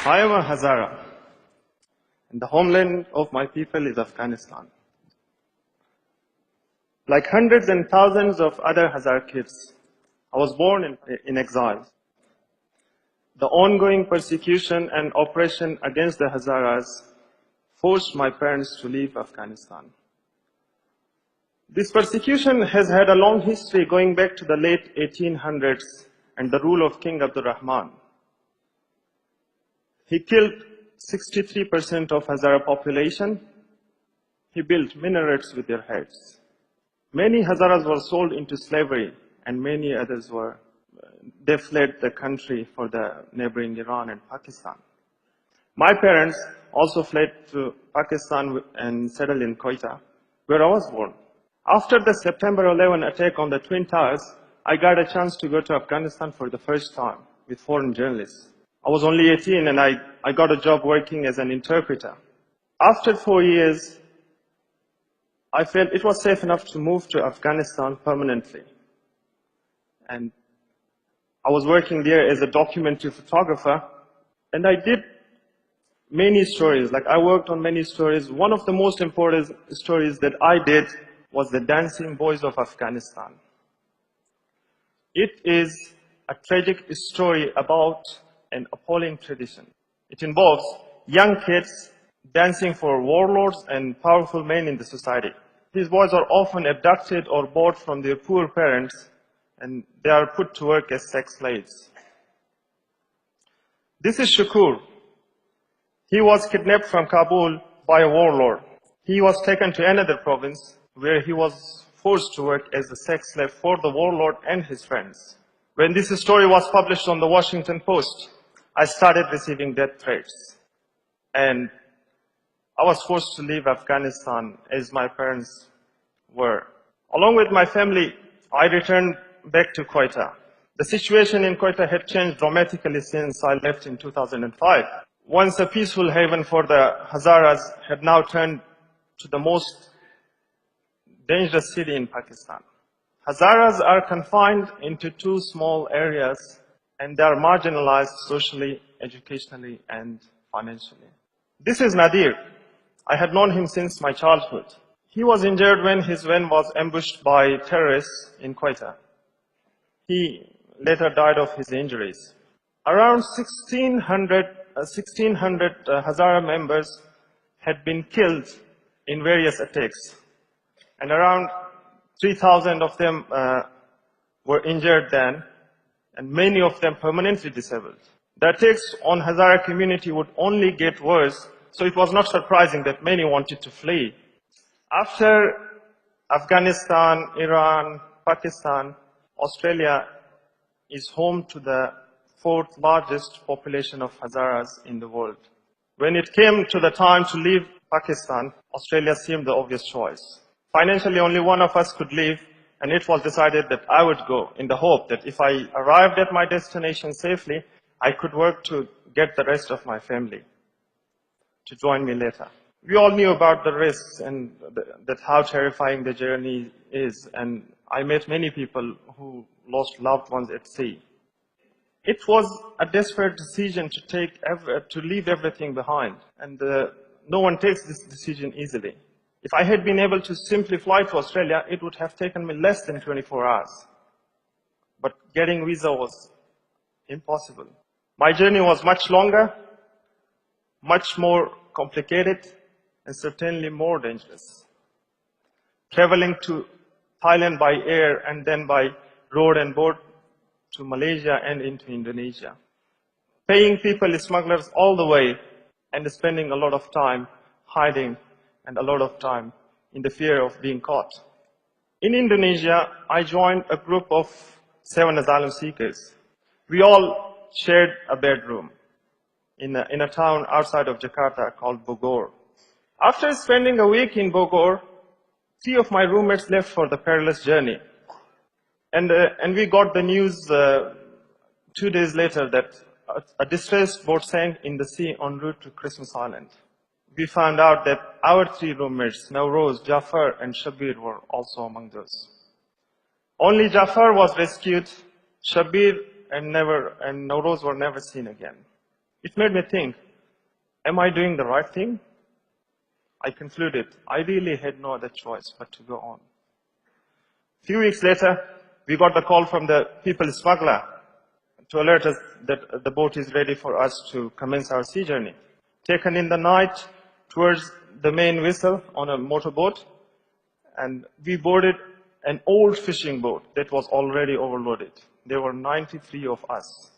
I am a Hazara, and the homeland of my people is Afghanistan. Like hundreds and thousands of other Hazara kids, I was born in exile. The ongoing persecution and oppression against the Hazaras forced my parents to leave Afghanistan. This persecution has had a long history going back to the late 1800s and the rule of King Abdul Rahman. He killed 63% of Hazara population. He built minarets with their heads. Many Hazaras were sold into slavery, and many others they fled the country for the neighboring Iran and Pakistan. My parents also fled to Pakistan and settled in Quetta, where I was born. After the September 11 attack on the Twin Towers, I got a chance to go to Afghanistan for the first time with foreign journalists. I was only 18 and I got a job working as an interpreter. After 4 years, I felt it was safe enough to move to Afghanistan permanently. And I was working there as a documentary photographer, and I did many stories. Like, I worked on many stories. One of the most important stories that I did was the Dancing Boys of Afghanistan. It is a tragic story about an appalling tradition. It involves young kids dancing for warlords and powerful men in the society. These boys are often abducted or bought from their poor parents, and they are put to work as sex slaves. This is Shakur. He was kidnapped from Kabul by a warlord. He was taken to another province where he was forced to work as a sex slave for the warlord and his friends. When this story was published on the Washington Post, I started receiving death threats. And I was forced to leave Afghanistan as my parents were. Along with my family, I returned back to Quetta. The situation in Quetta had changed dramatically since I left in 2005. Once a peaceful haven for the Hazaras had now turned to the most dangerous city in Pakistan. Hazaras are confined into 2 small areas, and they are marginalized socially, educationally, and financially. This is Nadir. I had known him since my childhood. He was injured when his van was ambushed by terrorists in Quetta. He later died of his injuries. Around 1,600 Hazara members had been killed in various attacks, and around 3,000 of them were injured then, and many of them permanently disabled. The attacks on Hazara community would only get worse, so it was not surprising that many wanted to flee. After Afghanistan, Iran, Pakistan, Australia is home to the 4th largest population of Hazaras in the world. When it came to the time to leave Pakistan, Australia seemed the obvious choice. Financially, only one of us could leave, and it was decided that I would go in the hope that if I arrived at my destination safely, I could work to get the rest of my family to join me later. We all knew about the risks and that how terrifying the journey is, and I met many people who lost loved ones at sea. It was a desperate decision to leave everything behind, and no one takes this decision easily. If I had been able to simply fly to Australia, it would have taken me less than 24 hours. But getting visa was impossible. My journey was much longer, much more complicated, and certainly more dangerous. Traveling to Thailand by air and then by road and boat to Malaysia and into Indonesia. Paying people, smugglers all the way, and spending a lot of time hiding and a lot of time in the fear of being caught. In Indonesia, I joined a group of 7 asylum seekers. We all shared a bedroom in a town outside of Jakarta called Bogor. After spending a week in Bogor, 3 of my roommates left for the perilous journey. And we got the news 2 days later that a distress boat sank in the sea en route to Christmas Island. We found out that our 3 roommates, Nawroz, Jafar, and Shabir, were also among those. Only Jafar was rescued. Shabir and Nawroz were never seen again. It made me think, am I doing the right thing? I concluded I really had no other choice but to go on. A few weeks later, we got the call from the people smuggler to alert us that the boat is ready for us to commence our sea journey. Taken in the night towards the main vessel on a motorboat, and we boarded an old fishing boat that was already overloaded. There were 93 of us,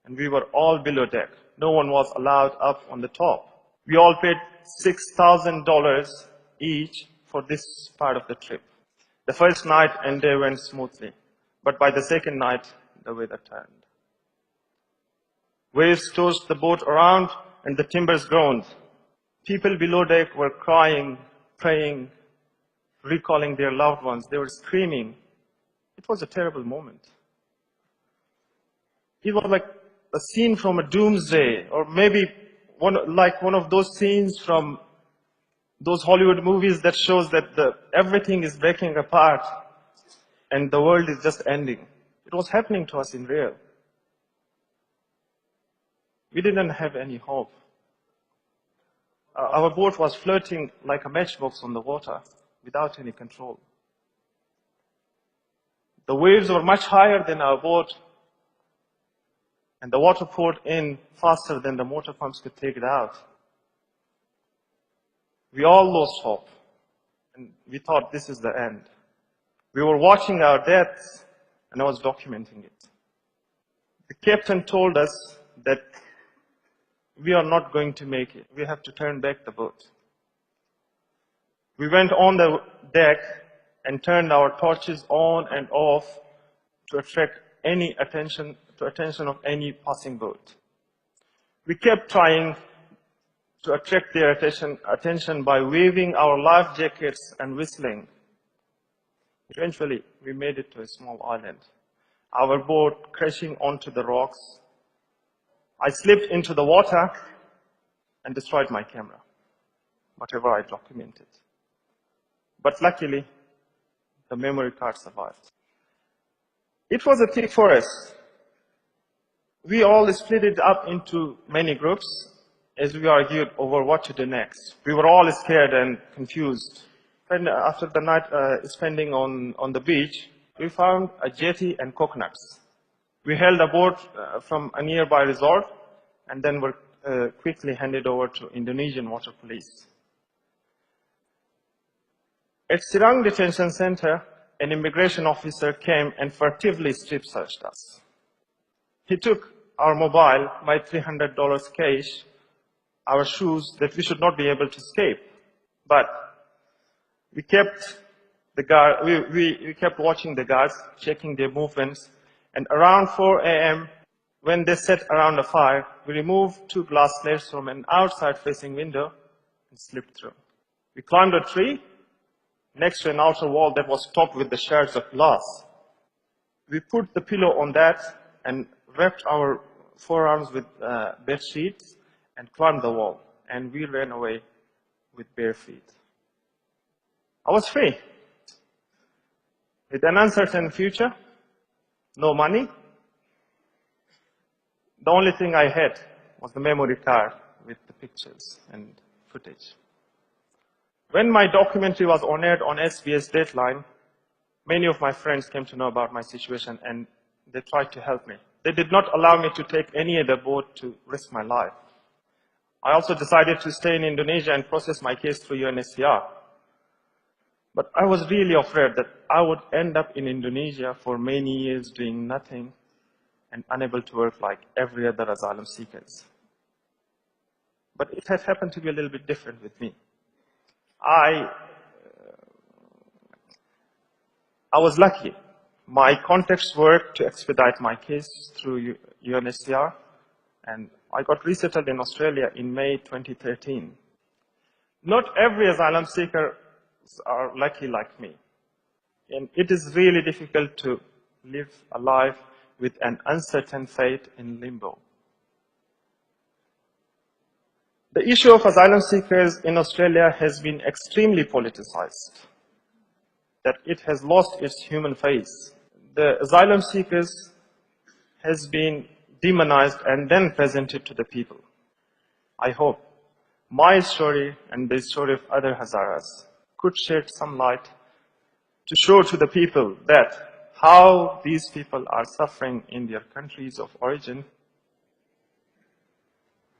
and we were all below deck. No one was allowed up on the top. We all paid $6,000 each for this part of the trip. The first night and day went smoothly, but by the second night, the weather turned. Waves tossed the boat around and the timbers groaned. People below deck were crying, praying, recalling their loved ones. They were screaming. It was a terrible moment. It was like a scene from a doomsday, or maybe one of those scenes from those Hollywood movies that shows that everything is breaking apart and the world is just ending. It was happening to us in real. We didn't have any hope. Our boat was floating like a matchbox on the water without any control. The waves were much higher than our boat, and the water poured in faster than the motor pumps could take it out. We all lost hope, and we thought this is the end. We were watching our deaths, and I was documenting it. The captain told us that we are not going to make it. We have to turn back the boat. We went on the deck and turned our torches on and off to attract any attention of any passing boat. We kept trying to attract their attention by waving our life jackets and whistling. Eventually, we made it to a small island. Our boat crashing onto the rocks. I slipped into the water and destroyed my camera, whatever I documented. But luckily, the memory card survived. It was a thick forest. We all split it up into many groups as we argued over what to do next. We were all scared and confused. And after the night spending on the beach, we found a jetty and coconuts. We hailed a boat from a nearby resort and then were quickly handed over to Indonesian water police. At Sirang Detention Center, an immigration officer came and furtively strip searched us. He took our mobile, my $300 cash, our shoes that we should not be able to escape. But we kept we kept watching the guards, checking their movements, and around 4 a.m., when they sat around a fire, we removed 2 glass slates from an outside-facing window and slipped through. We climbed a tree next to an outer wall that was topped with the shards of glass. We put the pillow on that and wrapped our forearms with bed sheets and climbed the wall, and we ran away with bare feet. I was free, with an uncertain future, no money. The only thing I had was the memory card with the pictures and footage. When my documentary was on-aired on SBS Dateline, many of my friends came to know about my situation and they tried to help me. They did not allow me to take any other boat to risk my life. I also decided to stay in Indonesia and process my case through UNHCR. But I was really afraid that I would end up in Indonesia for many years doing nothing and unable to work like every other asylum seekers. But it had happened to be a little bit different with me. I was lucky. My contacts worked to expedite my case through UNHCR, and I got resettled in Australia in May 2013. Not every asylum seeker are lucky like me, and it is really difficult to live a life with an uncertain fate in limbo. The issue of asylum seekers in Australia has been extremely politicized, that it has lost its human face. The asylum seekers has been demonized, and then presented to the people. I hope my story and the story of other Hazaras could shed some light to show to the people that how these people are suffering in their countries of origin,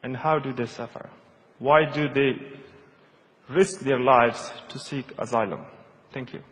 and how do they suffer? Why do they risk their lives to seek asylum? Thank you.